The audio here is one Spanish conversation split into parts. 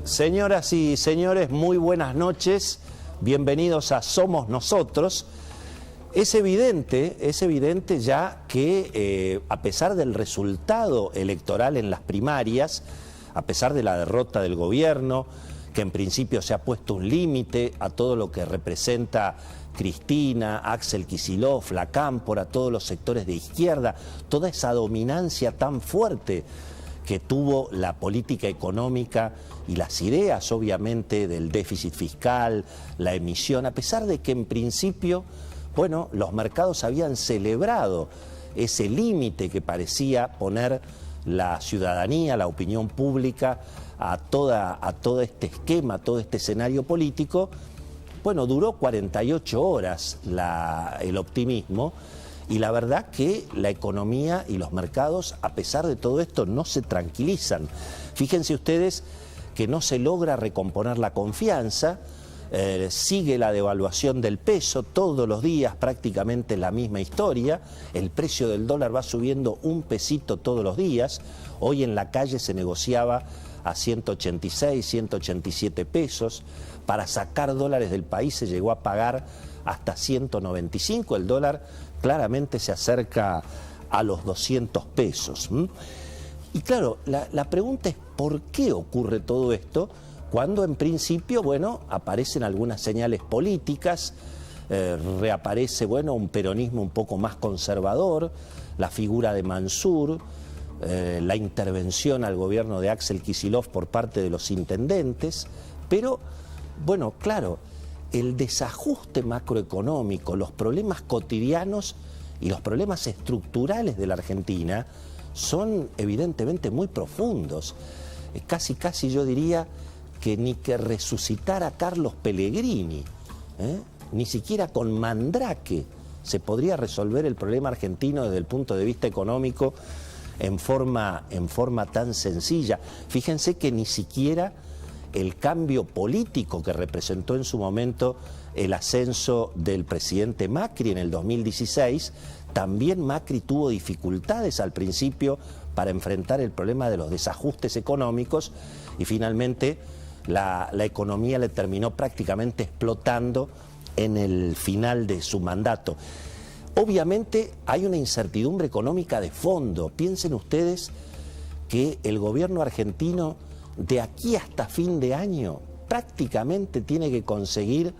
Señoras y señores, muy buenas noches, bienvenidos a Somos Nosotros. Es evidente ya que a pesar del resultado electoral en las primarias, a pesar de la derrota del gobierno, que en principio se ha puesto un límite a todo lo que representa Cristina, Axel Kicillof, La Cámpora, todos los sectores de izquierda, toda esa dominancia tan fuerte que tuvo la política económica y las ideas, obviamente, del déficit fiscal, la emisión, a pesar de que en principio, bueno, los mercados habían celebrado ese límite que parecía poner la ciudadanía, la opinión pública, a todo este esquema, a todo este escenario político. Bueno, duró 48 horas el optimismo. Y la verdad que la economía y los mercados, a pesar de todo esto, no se tranquilizan. Fíjense ustedes que no se logra recomponer la confianza, sigue la devaluación del peso, todos los días prácticamente la misma historia, el precio del dólar va subiendo un pesito todos los días, hoy en la calle se negociaba a 186, 187 pesos, para sacar dólares del país se llegó a pagar hasta 195, el dólar claramente se acerca a los 200 pesos. Y claro, la pregunta es ¿por qué ocurre todo esto? Cuando en principio, bueno, aparecen algunas señales políticas, reaparece, bueno, un peronismo un poco más conservador, la figura de Mansur, la intervención al gobierno de Axel Kicillof por parte de los intendentes, pero, bueno, claro, el desajuste macroeconómico, los problemas cotidianos y los problemas estructurales de la Argentina son evidentemente muy profundos. Casi yo diría que ni que resucitara Carlos Pellegrini, ni siquiera con Mandrake se podría resolver el problema argentino desde el punto de vista económico en forma tan sencilla. Fíjense que ni siquiera el cambio político que representó en su momento el ascenso del presidente Macri en el 2016, también Macri tuvo dificultades al principio para enfrentar el problema de los desajustes económicos y finalmente la economía le terminó prácticamente explotando en el final de su mandato. Obviamente hay una incertidumbre económica de fondo. Piensen ustedes que el gobierno argentino de aquí hasta fin de año prácticamente tiene que conseguir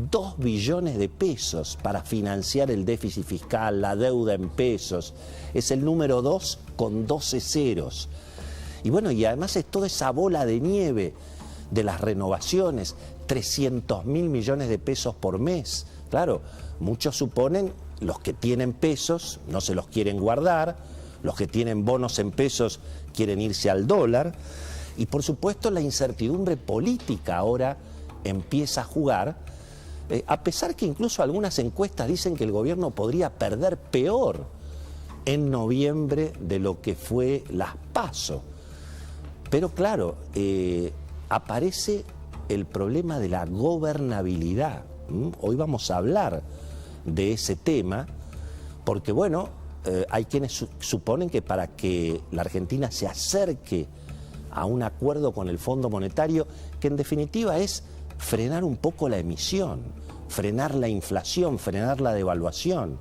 2 billones de pesos para financiar el déficit fiscal, la deuda en pesos. Es el número 2 con 12 ceros. Y bueno, y además es toda esa bola de nieve de las renovaciones, 300.000 millones de pesos por mes. Claro, muchos suponen, los que tienen pesos no se los quieren guardar, los que tienen bonos en pesos quieren irse al dólar. Y por supuesto la incertidumbre política ahora empieza a jugar, a pesar que incluso algunas encuestas dicen que el gobierno podría perder peor en noviembre de lo que fue las PASO. Pero claro, aparece el problema de la gobernabilidad. Hoy vamos a hablar de ese tema, porque bueno, hay quienes suponen que para que la Argentina se acerque a un acuerdo con el Fondo Monetario, que en definitiva es frenar un poco la emisión, frenar la inflación, frenar la devaluación,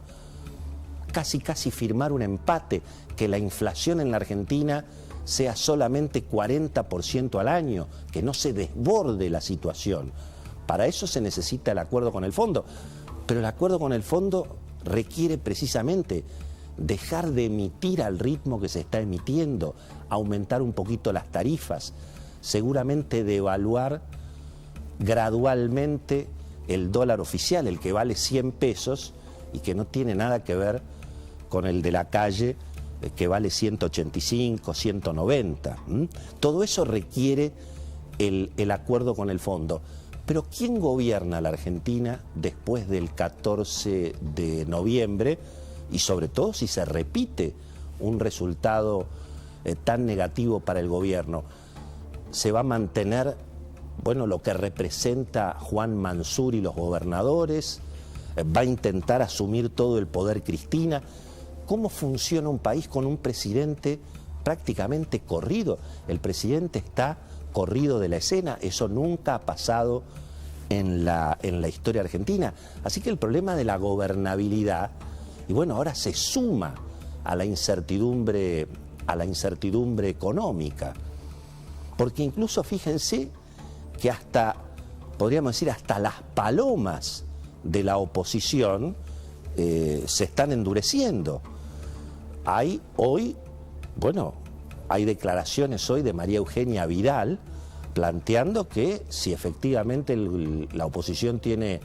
casi firmar un empate, que la inflación en la Argentina sea solamente 40% al año, que no se desborde la situación. Para eso se necesita el acuerdo con el Fondo, pero el acuerdo con el Fondo requiere precisamente dejar de emitir al ritmo que se está emitiendo, aumentar un poquito las tarifas, seguramente devaluar gradualmente el dólar oficial, el que vale 100 pesos y que no tiene nada que ver con el de la calle, que vale 185, 190. Todo eso requiere el acuerdo con el Fondo. Pero ¿quién gobierna la Argentina después del 14 de noviembre? Y sobre todo si se repite un resultado tan negativo para el gobierno. ¿Se va a mantener, bueno, lo que representa Juan Mansur y los gobernadores? ¿Va a intentar asumir todo el poder Cristina? ¿Cómo funciona un país con un presidente prácticamente corrido. El presidente está corrido de la escena. Eso nunca ha pasado en la historia argentina. Así que el problema de la gobernabilidad, y bueno, ahora se suma a la incertidumbre económica. Porque incluso fíjense que hasta, podríamos decir, hasta las palomas de la oposición se están endureciendo. Hay declaraciones hoy de María Eugenia Vidal planteando que si efectivamente la oposición tiene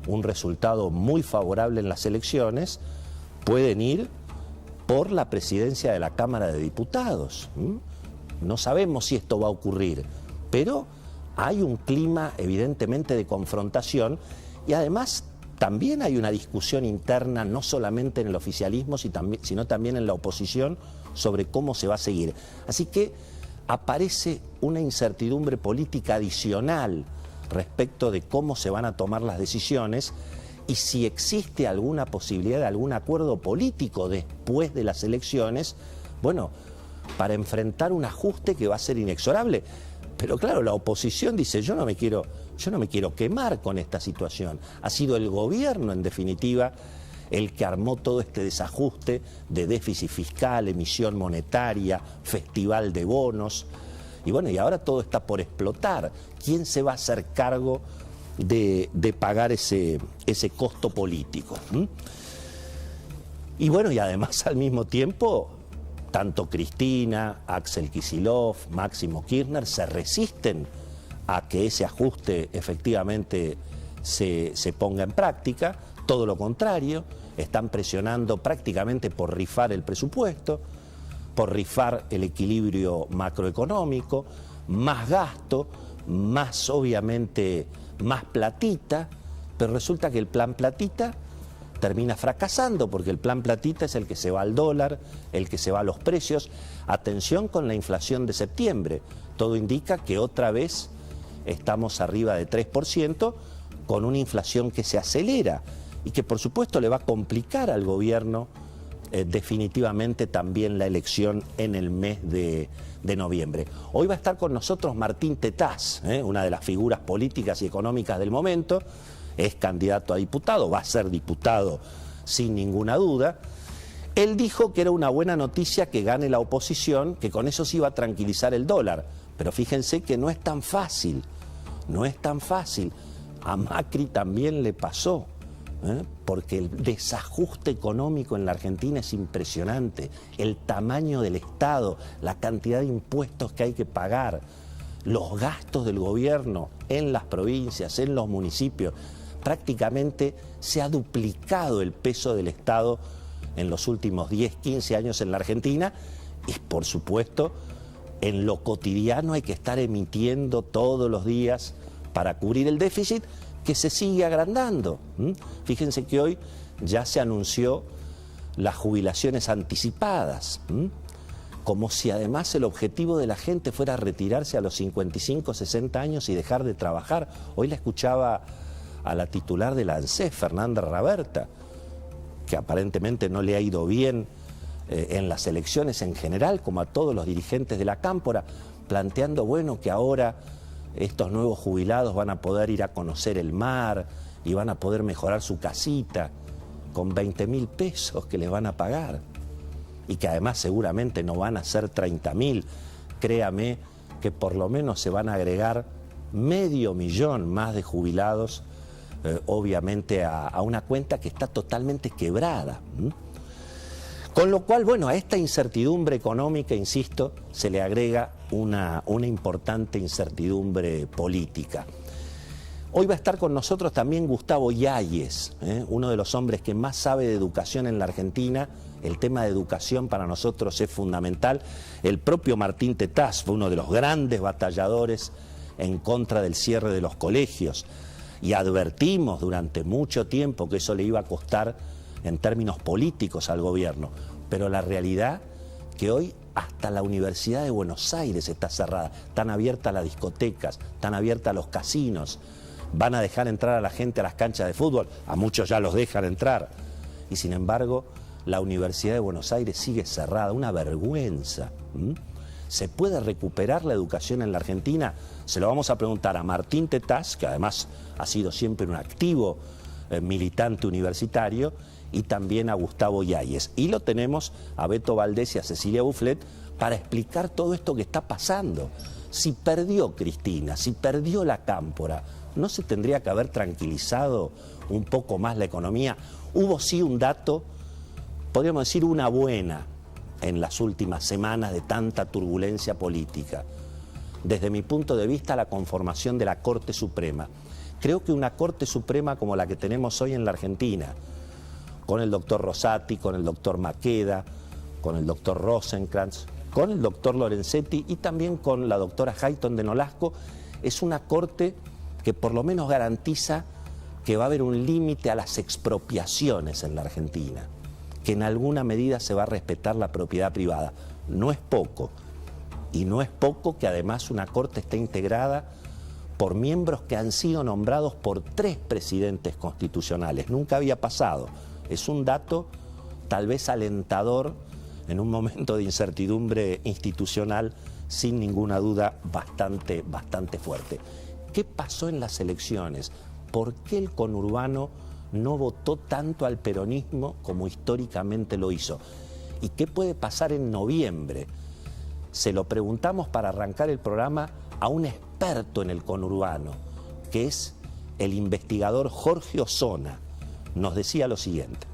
un resultado muy favorable en las elecciones, pueden ir por la presidencia de la Cámara de Diputados. No sabemos si esto va a ocurrir, pero hay un clima evidentemente de confrontación y además también hay una discusión interna, no solamente en el oficialismo, sino también en la oposición, sobre cómo se va a seguir. Así que aparece una incertidumbre política adicional respecto de cómo se van a tomar las decisiones y si existe alguna posibilidad de algún acuerdo político después de las elecciones, bueno, para enfrentar un ajuste que va a ser inexorable. Pero claro, la oposición dice, yo no me quiero quemar con esta situación. Ha sido el gobierno, en definitiva, el que armó todo este desajuste de déficit fiscal, emisión monetaria, festival de bonos. Y bueno, y ahora todo está por explotar. ¿Quién se va a hacer cargo de pagar ese costo político? Y bueno, y además al mismo tiempo, tanto Cristina, Axel Kicillof, Máximo Kirchner se resisten a que ese ajuste efectivamente se ponga en práctica. Todo lo contrario, están presionando prácticamente por rifar el presupuesto, por rifar el equilibrio macroeconómico, más gasto, más obviamente, más platita, pero resulta que el plan platita termina fracasando porque el plan platita es el que se va al dólar, el que se va a los precios. Atención con la inflación de septiembre, todo indica que otra vez estamos arriba de 3%, con una inflación que se acelera y que por supuesto le va a complicar al gobierno definitivamente también la elección en el mes de noviembre. Hoy va a estar con nosotros Martín Tetaz, una de las figuras políticas y económicas del momento. Es candidato a diputado, va a ser diputado sin ninguna duda. Él dijo que era una buena noticia que gane la oposición, que con eso se iba a tranquilizar el dólar. Pero fíjense que no es tan fácil, no es tan fácil. A Macri también le pasó, porque el desajuste económico en la Argentina es impresionante. El tamaño del Estado, la cantidad de impuestos que hay que pagar, los gastos del gobierno en las provincias, en los municipios. Prácticamente se ha duplicado el peso del Estado en los últimos 10, 15 años en la Argentina y por supuesto en lo cotidiano hay que estar emitiendo todos los días para cubrir el déficit que se sigue agrandando. Fíjense que hoy ya se anunció las jubilaciones anticipadas, como si además el objetivo de la gente fuera retirarse a los 55, 60 años y dejar de trabajar. Hoy la escuchaba a la titular de la ANSES, Fernanda Raberta, que aparentemente no le ha ido bien en las elecciones en general, como a todos los dirigentes de la Cámpora, planteando, bueno, que ahora estos nuevos jubilados van a poder ir a conocer el mar y van a poder mejorar su casita con 20.000 pesos que les van a pagar. Y que además seguramente no van a ser 30.000, créame que por lo menos se van a agregar 500.000 más de jubilados, obviamente a una cuenta que está totalmente quebrada. Con lo cual, bueno, a esta incertidumbre económica, insisto, se le agrega una importante incertidumbre política. Hoy va a estar con nosotros también Gustavo Yáñez, uno de los hombres que más sabe de educación en la Argentina. El tema de educación para nosotros es fundamental. El propio Martín Tetaz fue uno de los grandes batalladores en contra del cierre de los colegios y advertimos durante mucho tiempo que eso le iba a costar en términos políticos al gobierno. Pero la realidad que hoy hasta la Universidad de Buenos Aires está cerrada. Están abiertas las discotecas, están abiertas los casinos. Van a dejar entrar a la gente a las canchas de fútbol. A muchos ya los dejan entrar. Y sin embargo, la Universidad de Buenos Aires sigue cerrada, una vergüenza. ¿Se puede recuperar la educación en la Argentina? Se lo vamos a preguntar a Martín Tetaz, que además ha sido siempre un activo militante universitario, y también a Gustavo Yáñez. Y lo tenemos a Beto Valdés y a Cecilia Bufflet para explicar todo esto que está pasando. Si perdió Cristina, si perdió la Cámpora, ¿no se tendría que haber tranquilizado un poco más la economía? Hubo sí un dato, podríamos decir una buena, en las últimas semanas de tanta turbulencia política. Desde mi punto de vista, la conformación de la Corte Suprema. Creo que una Corte Suprema como la que tenemos hoy en la Argentina, con el doctor Rosati, con el doctor Maqueda, con el doctor Rosenkrantz, con el doctor Lorenzetti y también con la doctora Hayton de Nolasco, es una Corte que por lo menos garantiza que va a haber un límite a las expropiaciones en la Argentina, que en alguna medida se va a respetar la propiedad privada. No es poco, y no es poco que además una Corte esté integrada por miembros que han sido nombrados por 3 presidentes constitucionales. Nunca había pasado. Es un dato tal vez alentador en un momento de incertidumbre institucional, sin ninguna duda bastante fuerte. ¿Qué pasó en las elecciones? ¿Por qué el conurbano no votó tanto al peronismo como históricamente lo hizo? ¿Y qué puede pasar en noviembre? Se lo preguntamos para arrancar el programa a un experto en el conurbano, que es el investigador Jorge Osona. Nos decía lo siguiente.